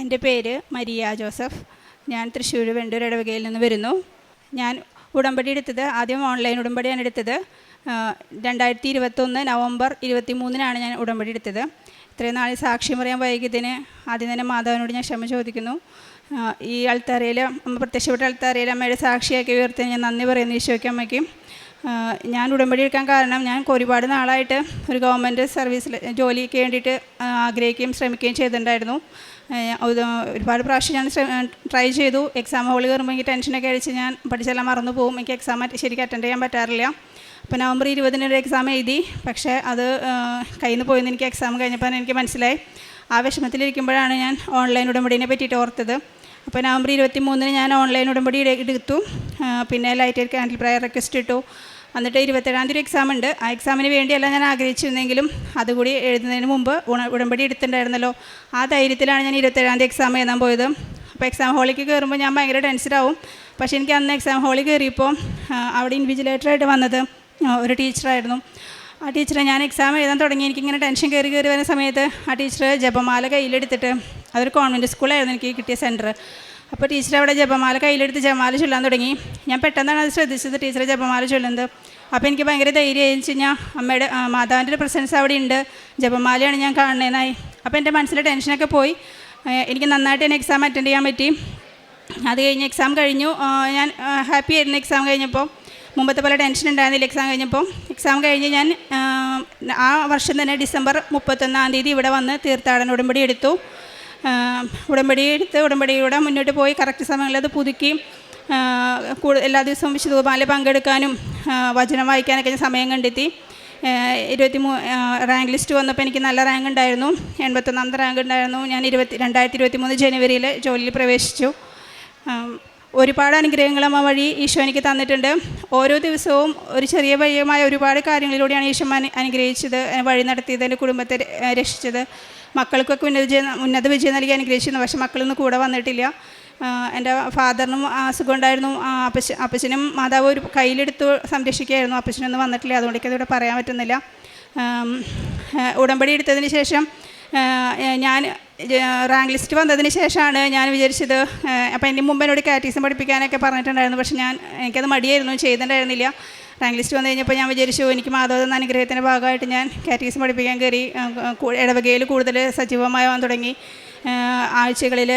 എൻ്റെ പേര് Maria Joseph. ഞാൻ തൃശ്ശൂർ വെണ്ടൂർ ഇടവകയിൽ നിന്ന് വരുന്നു. ഞാൻ ഉടമ്പടി എടുത്തത് ആദ്യം ഓൺലൈൻ ഉടമ്പടിയാണ് എടുത്തത്. 2021 നവംബർ 23 ഞാൻ ഉടമ്പടി എടുത്തത്. ഇത്രയും നാൾ സാക്ഷ്യം പറയാൻ വൈകിയതിന് ആദ്യം തന്നെ മാതാവിനോട് ഞാൻ ക്ഷമ ചോദിക്കുന്നു. ഈ അൾത്താരയിൽ പ്രത്യക്ഷപ്പെട്ട അൾത്താരയിൽ അമ്മയുടെ സാക്ഷിയാക്കി ഉയർത്തി ഞാൻ നന്ദി പറയുന്നു ഈശോയ്ക്ക് അമ്മയ്ക്കും. ഞാൻ ഉടമ്പടി എടുക്കാൻ കാരണം ഞാൻ ഒരുപാട് നാളായിട്ട് ഒരു ഗവൺമെൻറ് സർവീസിൽ ജോലിക്ക് വേണ്ടിയിട്ട് ആഗ്രഹിക്കുകയും ശ്രമിക്കുകയും ചെയ്തിട്ടുണ്ടായിരുന്നു. ഒരുപാട് പ്രാവശ്യം ഞാൻ ട്രൈ ചെയ്തു. എക്സാം ഹോളിൽ കയറുമ്പോൾ എനിക്ക് ടെൻഷനൊക്കെ അടിച്ച് ഞാൻ പഠിച്ചെല്ലാം മറന്നു പോകും. എനിക്ക് എക്സാം ശരിക്കും അറ്റൻഡ് ചെയ്യാൻ പറ്റാറില്ല. അപ്പോൾ നവംബർ 20 ഒരു എക്സാം എഴുതി. പക്ഷേ അത് കയ്യിൽ നിന്ന് പോയെന്ന് എനിക്ക് എക്സാം കഴിഞ്ഞപ്പോൾ എനിക്ക് മനസ്സിലായി. ആ വിഷമത്തിലിരിക്കുമ്പോഴാണ് ഞാൻ ഓൺലൈൻ ഉടമ്പടീനെ പറ്റിയിട്ട് ഓർത്തത്. അപ്പോൾ നവംബർ 23 ഞാൻ ഓൺലൈൻ ഉടമ്പടി എടുത്തു. പിന്നെ ലൈറ്റ് ക്യാൻഡിൽ പ്രയർ റിക്വസ്റ്റ് ഇട്ടു. എന്നിട്ട് 27 എക്സാം ഉണ്ട്. ആ എക്സാമിന് വേണ്ടിയല്ല ഞാൻ ആഗ്രഹിച്ചിരുന്നെങ്കിലും അതുകൂടി എഴുതുന്നതിന് മുമ്പ് ഉടമ്പടി എടുത്തിട്ടുണ്ടായിരുന്നല്ലോ. ആ ധൈര്യത്തിലാണ് ഞാൻ 27 എക്സാം എഴുതാൻ പോയത്. അപ്പോൾ എക്സാം ഹോളിലേക്ക് കയറുമ്പോൾ ഞാൻ ഭയങ്കര ടെൻഷനാവും. പക്ഷേ എനിക്ക് അന്ന് എക്സാം ഹോളിൽ കയറിയപ്പോൾ അവിടെ ഇൻവിജിലേറ്ററായിട്ട് വന്നത് ഒരു ടീച്ചറായിരുന്നു. ആ ടീച്ചറെ ഞാൻ എക്സാം എഴുതാൻ തുടങ്ങി. എനിക്കിങ്ങനെ ടെൻഷൻ കയറി വരുന്ന സമയത്ത് ആ ടീച്ചർ ജപമാല കയ്യിലെടുത്തിട്ട്, അതൊരു കോൺവെൻറ്റ് സ്കൂളായിരുന്നു എനിക്ക് കിട്ടിയ സെൻറ്റർ. അപ്പോൾ ടീച്ചർ അവിടെ ജപമാല കയ്യിലെടുത്ത് ജപമാല ചൊല്ലാൻ തുടങ്ങി. ഞാൻ പെട്ടെന്നാണ് അത് ശ്രദ്ധിച്ചത്, ടീച്ചർ ജപമാല ചൊല്ലുന്നത്. അപ്പോൾ എനിക്ക് ഭയങ്കര ധൈര്യം എന്ന് വെച്ച് കഴിഞ്ഞാൽ അമ്മയുടെ മാതാവിൻ്റെ പ്രസൻസ് അവിടെ ഉണ്ട്, ജപമാലയാണ് ഞാൻ കാണുന്നതെന്നായി. അപ്പോൾ എൻ്റെ മനസ്സിലെ ടെൻഷനൊക്കെ പോയി. എനിക്ക് നന്നായിട്ട് തന്നെ എക്സാം അറ്റൻഡ് ചെയ്യാൻ പറ്റി. അത് കഴിഞ്ഞ് എക്സാം കഴിഞ്ഞു. ഞാൻ ഹാപ്പി ആയിരുന്നു എക്സാം കഴിഞ്ഞപ്പോൾ. മുമ്പത്തെ പോലെ ടെൻഷൻ ഉണ്ടായിരുന്നില്ല എക്സാം കഴിഞ്ഞപ്പോൾ. എക്സാം കഴിഞ്ഞ് ഞാൻ ആ വർഷം തന്നെ ഡിസംബർ 31 ഇവിടെ വന്ന് തീർത്ഥാടന ഉടമ്പടി എടുത്തു. ഉടമ്പടിയുടെ മുന്നോട്ട് പോയി കറക്റ്റ് സമയങ്ങളിൽ അത് പുതുക്കി എല്ലാ ദിവസവും വിശുദ്ധകുർബാനയിൽ പങ്കെടുക്കാനും വചനം വായിക്കാനൊക്കെ ഞാൻ സമയം കണ്ടെത്തി. 23 റാങ്ക് ലിസ്റ്റ് വന്നപ്പോൾ എനിക്ക് നല്ല റാങ്ക് ഉണ്ടായിരുന്നു. 81 റാങ്ക് ഉണ്ടായിരുന്നു. ഞാൻ 2023 ജനുവരിയിൽ ജോലിയിൽ പ്രവേശിച്ചു. ഒരുപാട് അനുഗ്രഹങ്ങൾ അമ്മ വഴി ഈശോ എനിക്ക് തന്നിട്ടുണ്ട്. ഓരോ ദിവസവും ഒരു ചെറിയ വഴിയുമായ ഒരുപാട് കാര്യങ്ങളിലൂടെയാണ് ഈശോ അനുഗ്രഹിച്ചത്, വഴി നടത്തിയത്, എൻ്റെ കുടുംബത്തെ രക്ഷിച്ചത്. മക്കൾക്കൊക്കെ ഉന്നത വിജയം നൽകി അനുഗ്രഹിച്ചിരുന്നു. പക്ഷേ മക്കളൊന്നും കൂടെ വന്നിട്ടില്ല. എൻ്റെ ഫാദറിനും അസുഖം ഉണ്ടായിരുന്നു. അപ്പച്ചനും മാതാവ് ഒരു കയ്യിലെടുത്ത് സംരക്ഷിക്കുകയായിരുന്നു. അപ്പച്ചനൊന്നും വന്നിട്ടില്ല. അതുകൊണ്ട് എനിക്കതിവിടെ പറയാൻ പറ്റുന്നില്ല. ഉടമ്പടി എടുത്തതിന് ശേഷം ഞാൻ റാങ്ക് ലിസ്റ്റ് വന്നതിന് ശേഷമാണ് ഞാൻ വിചാരിച്ചത്. അപ്പോൾ എൻ്റെ മുമ്പ് എന്നോട് കാറ്റീസം പഠിപ്പിക്കാനൊക്കെ പറഞ്ഞിട്ടുണ്ടായിരുന്നു. പക്ഷേ എനിക്കത് മടിയായിരുന്നു, ചെയ്തിട്ടുണ്ടായിരുന്നില്ല. റാങ്ക് ലിസ്റ്റ് വന്നു കഴിഞ്ഞപ്പോൾ ഞാൻ വിചാരിച്ചു എനിക്ക് മാതാവ് എന്ന അനുഗ്രഹത്തിൻ്റെ ഭാഗമായിട്ട് ഞാൻ കാറ്റീസം പഠിപ്പിക്കാൻ കയറി. ഇടവകയിൽ കൂടുതൽ സജീവമാവാൻ തുടങ്ങി. ആഴ്ചകളിൽ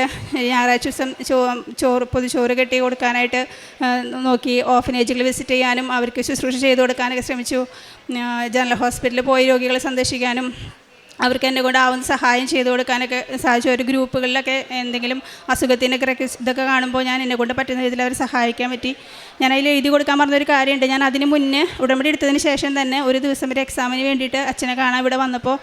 ഞായറാഴ്ച ദിവസം പൊതുചോറ് കെട്ടി കൊടുക്കാനായിട്ട് നോക്കി. ഓർഫനേജുകൾ വിസിറ്റ് ചെയ്യാനും അവർക്ക് ശുശ്രൂഷ ചെയ്ത് കൊടുക്കാനൊക്കെ ശ്രമിച്ചു. ജനറൽ ഹോസ്പിറ്റലിൽ പോയി രോഗികളെ സന്ദർശിക്കാനും അവർക്ക് എന്നെ കൊണ്ടാവുന്ന സഹായം ചെയ്തു കൊടുക്കാനൊക്കെ സാധിച്ചു. ഒരു ഗ്രൂപ്പുകളിലൊക്കെ എന്തെങ്കിലും അസുഖത്തിനൊക്കെ ഇതൊക്കെ കാണുമ്പോൾ ഞാൻ എന്നെ കൊണ്ട് പറ്റുന്ന രീതിയിൽ അവർ സഹായിക്കാൻ പറ്റി. ഞാൻ അതിൽ എഴുതി കൊടുക്കാൻ പറഞ്ഞൊരു കാര്യമുണ്ട്. ഞാൻ അതിന് മുന്നേ ഉടമ്പടി എടുത്തതിന് ശേഷം തന്നെ ഒരു ദിവസം ഒരു എക്സാമിന് വേണ്ടിയിട്ട് അച്ഛനെ കാണാൻ ഇവിടെ വന്നപ്പോൾ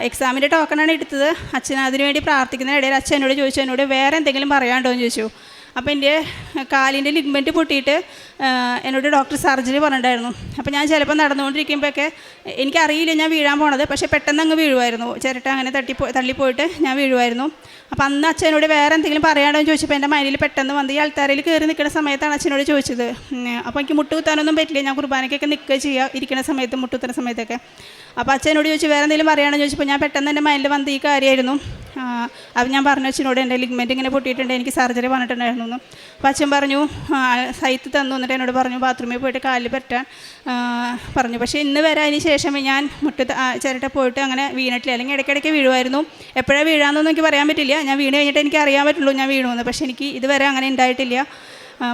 എക്സാമിൻ്റെ ടോക്കണാണ് എടുത്തത്. അച്ഛൻ അതിന് വേണ്ടി പ്രാർത്ഥിക്കുന്നതിനിടയിൽ അച്ഛൻ എന്നോട് ചോദിച്ചു, എന്നോട് വേറെ എന്തെങ്കിലും പറയാനുണ്ടോ എന്ന് ചോദിച്ചു. അപ്പോൾ എൻ്റെ കാലിൻ്റെ ലിഗ്മെൻറ്റ് പൊട്ടിയിട്ട് എന്നോട് ഡോക്ടർ സർജറി പറഞ്ഞിട്ടുണ്ടായിരുന്നു. അപ്പോൾ ഞാൻ ചിലപ്പോൾ നടന്നുകൊണ്ടിരിക്കുമ്പോഴൊക്കെ എനിക്കറിയില്ല ഞാൻ വീഴാൻ പോണത്. പക്ഷേ പെട്ടെന്ന് അങ്ങ് വീഴുമായിരുന്നു. ചിരട്ട അങ്ങനെ തള്ളിപ്പോയിട്ട് ഞാൻ വീഴുമായിരുന്നു. അപ്പോൾ അന്ന് അച്ഛനോട് വേറെ എന്തെങ്കിലും പറയാണ്ടോ എന്ന് ചോദിച്ചപ്പോൾ എൻ്റെ മൈൻഡിൽ പെട്ടെന്ന് വന്ന് ഈ ആൾത്താരയിൽ കയറി നിൽക്കുന്ന സമയത്താണ് അച്ഛനോട് ചോദിച്ചത്. അപ്പോൾ എനിക്ക് മുട്ടുകുത്താനൊന്നും പറ്റില്ല. ഞാൻ കുർബാനയ്ക്കൊക്കെ നിൽക്കുക ചെയ്യുക, ഇരിക്കുന്ന സമയത്ത് മുട്ടുകുത്തുന്ന സമയത്തൊക്കെ. അപ്പോൾ അച്ഛനോട് ചോദിച്ചു വേറെ എന്തെങ്കിലും പറയുകയാണെന്ന് ചോദിച്ചപ്പോൾ ഞാൻ പെട്ടെന്ന് എൻ്റെ മൈൻഡിൽ വന്ന് ഈ കാര്യമായിരുന്നു. അപ്പോൾ ഞാൻ പറഞ്ഞു അച്ഛനോട് എൻ്റെ ലിഗ്മെൻറ്റ് ഇങ്ങനെ പൊട്ടിയിട്ടുണ്ട്, എനിക്ക് സർജറി പറഞ്ഞിട്ടുണ്ടായിരുന്നു എന്ന്. അപ്പോൾ അച്ഛൻ പറഞ്ഞു സൈറ്റ് തന്നു. എന്നിട്ട് എന്നോട് പറഞ്ഞു ബാത്റൂമിൽ പോയിട്ട് കാലിൽ പറ്റാൻ പറഞ്ഞു. പക്ഷേ ഇന്ന് വരെ അതിന് ശേഷം ഞാൻ ചിരട്ട പോയിട്ട് അങ്ങനെ വീണിട്ടില്ല. അല്ലെങ്കിൽ ഇടയ്ക്കിടയ്ക്ക് വീഴുമായിരുന്നു. എപ്പോഴാണ് വീഴാമെന്നൊന്നും എനിക്ക് പറയാൻ പറ്റില്ല. ഞാൻ വീണ് കഴിഞ്ഞിട്ട് എനിക്ക് അറിയാൻ പറ്റുള്ളൂ ഞാൻ വീഴുമെന്ന്. പക്ഷേ എനിക്ക് ഇതുവരെ അങ്ങനെ ഉണ്ടായിട്ടില്ല.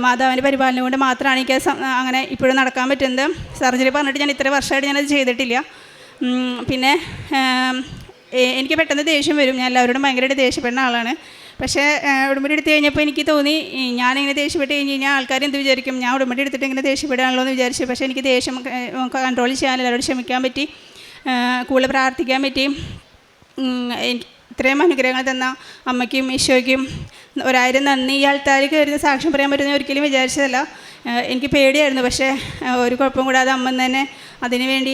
മാതാവിൻ്റെ പരിപാലനം കൊണ്ട് മാത്രമാണ് എനിക്ക് അങ്ങനെ ഇപ്പോഴും നടക്കാൻ പറ്റുന്നത്. സർജറി പറഞ്ഞിട്ട് ഞാൻ ഇത്ര വർഷമായിട്ട് ഞാനത് ചെയ്തിട്ടില്ല. പിന്നെ എനിക്ക് പെട്ടെന്ന് ദേഷ്യം വരും. ഞാൻ എല്ലാവരോടും ഭയങ്കരമായിട്ട് ദേഷ്യപ്പെടുന്ന ആളാണ്. പക്ഷേ ഉടമ്പടി എടുത്ത് കഴിഞ്ഞപ്പോൾ എനിക്ക് തോന്നി ഞാനിങ്ങനെ ദേഷ്യപ്പെട്ട് കഴിഞ്ഞ് കഴിഞ്ഞാൽ ആൾക്കാർ എന്ത് വിചാരിക്കും, ഞാൻ ഉടമ്പടി എടുത്തിട്ട് ഇങ്ങനെ ദേഷ്യപ്പെടുകയാണല്ലോ എന്ന് വിചാരിച്ചു. പക്ഷേ എനിക്ക് ദേഷ്യം കൺട്രോൾ ചെയ്യാൻ എല്ലാവരോടും ക്ഷമിക്കാൻ പറ്റി, കൂടുതൽ പ്രാർത്ഥിക്കാൻ പറ്റി. ഇത്രയും അനുഗ്രഹങ്ങൾ തന്ന അമ്മയ്ക്കും ഈശോയ്ക്കും 1000 നന്ദി. ഈ ആൾക്കാർ കയറി സാക്ഷ്യം പറയാൻ പറ്റുന്ന ഒരിക്കലും വിചാരിച്ചതല്ല. എനിക്ക് പേടിയായിരുന്നു. പക്ഷേ ഒരു കുഴപ്പം കൂടാതെ അമ്മ തന്നെ അതിനുവേണ്ടി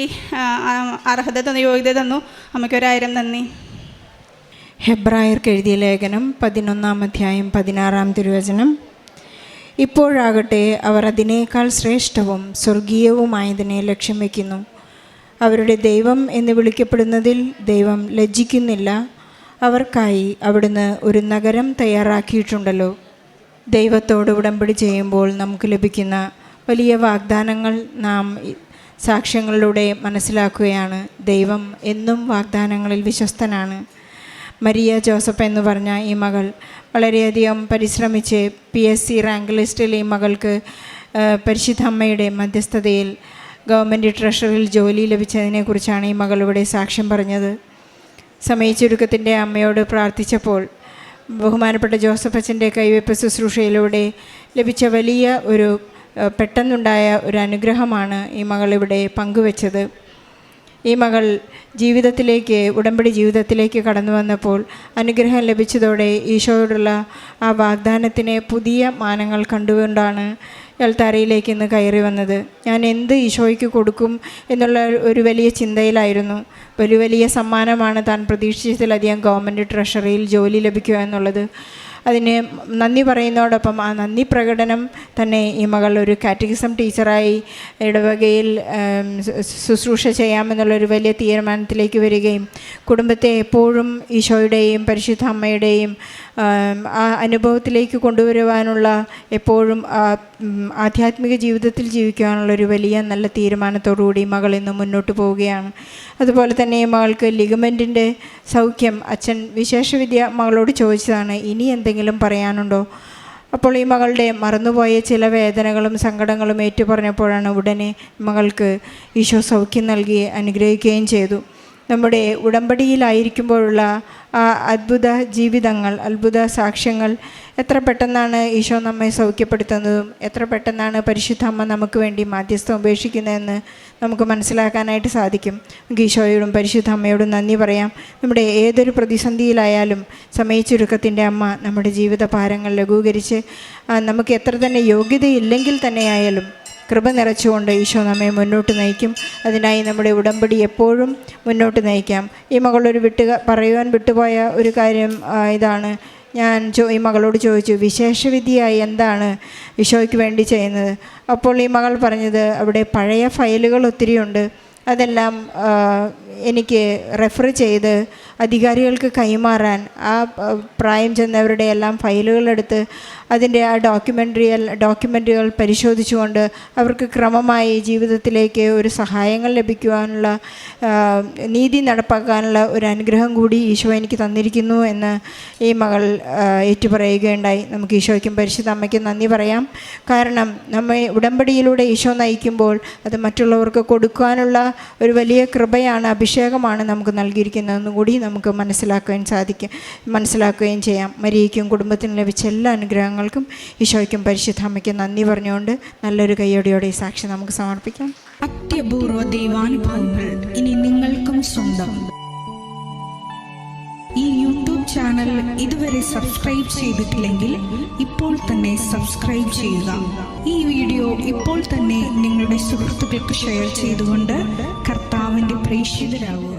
അർഹത തന്നു, യോഗ്യത തന്നു. അമ്മയ്ക്ക് 1000 നന്ദി. ഹെബ്രായർക്ക് എഴുതിയ ലേഖനം 11 അധ്യായം 16 തിരുവചനം. ഇപ്പോഴാകട്ടെ അവർ അതിനേക്കാൾ ശ്രേഷ്ഠവും സ്വർഗീയവുമായതിനെ ലക്ഷ്യം വയ്ക്കുന്നു. അവരുടെ ദൈവം എന്ന് വിളിക്കപ്പെടുന്നതിൽ ദൈവം ലജ്ജിക്കുന്നില്ല. അവർക്കായി അവിടുന്ന് ഒരു നഗരം തയ്യാറാക്കിയിട്ടുണ്ടല്ലോ. ദൈവത്തോട് ഉടമ്പടി ചെയ്യുമ്പോൾ നമുക്ക് ലഭിക്കുന്ന വലിയ വാഗ്ദാനങ്ങൾ നാം സാക്ഷ്യങ്ങളിലൂടെ മനസ്സിലാക്കുകയാണ്. ദൈവം എന്നും വാഗ്ദാനങ്ങളിൽ വിശ്വസ്തനാണ്. മരിയ ജോസഫ് എന്ന് പറഞ്ഞ ഈ മകൾ വളരെയധികം പരിശ്രമിച്ച് PSC റാങ്ക് ലിസ്റ്റിൽ ഈ മകൾക്ക് പരിശുദ്ധ അമ്മയുടെ മധ്യസ്ഥതയിൽ ഗവൺമെൻറ് ട്രഷറിയിൽ ജോലി ലഭിച്ചതിനെക്കുറിച്ചാണ് ഈ മകൾ ഇവിടെ സാക്ഷ്യം പറഞ്ഞത്. സമയച്ചുരുക്കത്തിൻ്റെ അമ്മയോട് പ്രാർത്ഥിച്ചപ്പോൾ ബഹുമാനപ്പെട്ട ജോസഫ് അച്ഛൻ്റെ കൈവയ്പ് ശുശ്രൂഷയിലൂടെ ലഭിച്ച വലിയ ഒരു പെട്ടെന്നുണ്ടായ ഒരു അനുഗ്രഹമാണ് ഈ മകളിവിടെ പങ്കുവച്ചത്. ഈ മകൾ ഉടമ്പടി ജീവിതത്തിലേക്ക് കടന്നു വന്നപ്പോൾ അനുഗ്രഹം ലഭിച്ചതോടെ ഈശോയോടുള്ള ആ വാഗ്ദാനത്തിന് പുതിയ മാനങ്ങൾ കണ്ടുകൊണ്ടാണ് എൽത്താരയിലേക്ക് ഇന്ന് കയറി വന്നത്. ഞാൻ എന്ത് ഈശോയ്ക്ക് കൊടുക്കും എന്നുള്ള ഒരു വലിയ ചിന്തയിലായിരുന്നു. വലിയ സമ്മാനമാണ് താൻ പ്രതീക്ഷിച്ചതിലധികം ഗവൺമെൻറ് ട്രഷറിയിൽ ജോലി ലഭിക്കുക എന്നുള്ളത്. അതിന് നന്ദി പറയുന്നതോടൊപ്പം ആ നന്ദി പ്രകടനം തന്നെ ഈ മകൾ ഒരു കാറ്റഗിസം ടീച്ചറായി ഇടവകയിൽ ശുശ്രൂഷ ചെയ്യാമെന്നുള്ളൊരു വലിയ തീരുമാനത്തിലേക്ക് വരികയും കുടുംബത്തെ എപ്പോഴും ഈശോയുടെയും പരിശുദ്ധ അമ്മയുടെയും ആ അനുഭവത്തിലേക്ക് കൊണ്ടുവരുവാനുള്ള എപ്പോഴും ആധ്യാത്മിക ജീവിതത്തിൽ ജീവിക്കാനുള്ളൊരു വലിയ നല്ല തീരുമാനത്തോടുകൂടി മകൾ ഇന്ന് മുന്നോട്ട് പോവുകയാണ്. അതുപോലെ തന്നെ മകൾക്ക് ലിഗമെൻറ്റിൻ്റെ സൗഖ്യം അച്ഛൻ വിശേഷവിദ്യ മകളോട് ചോദിച്ചതാണ്, ഇനി എന്തെങ്കിലും പറയാനുണ്ടോ? അപ്പോൾ ഈ മകളുടെ മറന്നുപോയ ചില വേദനകളും സങ്കടങ്ങളും ഏറ്റുപറഞ്ഞപ്പോഴാണ് ഉടനെ മകൾക്ക് ഈശോ സൗഖ്യം നൽകി അനുഗ്രഹിക്കുകയും ചെയ്തു. നമ്മുടെ ഉടമ്പടിയിലായിരിക്കുമ്പോഴുള്ള ആ അത്ഭുത ജീവിതങ്ങൾ, അത്ഭുത സാക്ഷ്യങ്ങൾ, എത്ര പെട്ടെന്നാണ് ഈശോ നമ്മെ സൗഖ്യപ്പെടുത്തുന്നതും എത്ര പെട്ടെന്നാണ് പരിശുദ്ധ അമ്മ നമുക്ക് വേണ്ടി മാധ്യസ്ഥം ഉപേക്ഷിക്കുന്നതെന്ന് നമുക്ക് മനസ്സിലാക്കാനായിട്ട് സാധിക്കും. നമുക്ക് ഈശോയോടും പരിശുദ്ധ അമ്മയോടും നന്ദി പറയാം. നമ്മുടെ ഏതൊരു പ്രതിസന്ധിയിലായാലും സമയച്ചുരുക്കത്തിൻ്റെ അമ്മ നമ്മുടെ ജീവിത ഭാരങ്ങൾ ലഘൂകരിച്ച് നമുക്ക് എത്ര തന്നെ യോഗ്യതയില്ലെങ്കിൽ തന്നെയായാലും കൃപ നിറച്ചുകൊണ്ട് ഈശോ നമ്മെ മുന്നോട്ട് നയിക്കും. അതിനായി നമ്മുടെ ഉടമ്പടി എപ്പോഴും മുന്നോട്ട് നയിക്കാം. ഈ മകളൊരു പറയുവാൻ വിട്ടുപോയ ഒരു കാര്യം ഇതാണ്. ഞാൻ ഈ മകളോട് ചോദിച്ചു, വിശേഷവിധിയായി എന്താണ് ഈശോയ്ക്ക് വേണ്ടി ചെയ്യുന്നത്? അപ്പോൾ ഈ മകൾ പറഞ്ഞത്, അവിടെ പഴയ ഫയലുകൾ ഒത്തിരിയുണ്ട്, അതെല്ലാം എനിക്ക് റെഫർ ചെയ്ത് അധികാരികൾക്ക് കൈമാറാൻ ആ പ്രായം ചെന്നവരുടെ എല്ലാം ഫയലുകളെടുത്ത് അതിൻ്റെ ആ ഡോക്യുമെൻ്റുകൾ പരിശോധിച്ചുകൊണ്ട് അവർക്ക് ക്രമമായി ജീവിതത്തിലേക്ക് ഒരു സഹായങ്ങൾ ലഭിക്കുവാനുള്ള നീതി നടപ്പാക്കാനുള്ള ഒരു അനുഗ്രഹം കൂടി ഈശോ എനിക്ക് തന്നിരിക്കുന്നു എന്ന് ഈ മകൾ ഏറ്റുപറയുകയുണ്ടായി. നമുക്ക് ഈശോയ്ക്കും പരിശുദ്ധ അമ്മയ്ക്കും നന്ദി പറയാം. കാരണം നമ്മെ ഉടമ്പടിയിലൂടെ ഈശോ നയിക്കുമ്പോൾ അത് മറ്റുള്ളവർക്ക് കൊടുക്കാനുള്ള ഒരു വലിയ കൃപയാണ്, അഭിഷേകമാണ് നമുക്ക് നൽകിയിരിക്കുന്നതെന്നും കൂടി നമുക്ക് മനസ്സിലാക്കുകയും ചെയ്യാം. മരിയയ്ക്കും കുടുംബത്തിനും ലഭിച്ച എല്ലാ അനുഗ്രഹങ്ങൾക്കും ഈശോയ്ക്കും പരിശുദ്ധ അമ്മയ്ക്കും നന്ദി പറഞ്ഞുകൊണ്ട് നല്ലൊരു കയ്യോടെയോടെ ഈ സാക്ഷി നമുക്ക് സമർപ്പിക്കാം. അത്യപൂർവ ദൈവാനുഭവങ്ങൾ ഇനി നിങ്ങൾക്കും സ്വന്തം. ഈ യൂട്യൂബ് ചാനൽ ഇതുവരെ സബ്സ്ക്രൈബ് ചെയ്തിട്ടില്ലെങ്കിൽ ഇപ്പോൾ തന്നെ സബ്സ്ക്രൈബ് ചെയ്യുക. ഈ വീഡിയോ ഇപ്പോൾ തന്നെ നിങ്ങളുടെ സുഹൃത്തുക്കൾക്ക് ഷെയർ ചെയ്തുകൊണ്ട് കർത്താവിൻ്റെ പ്രേക്ഷിതരാകുക.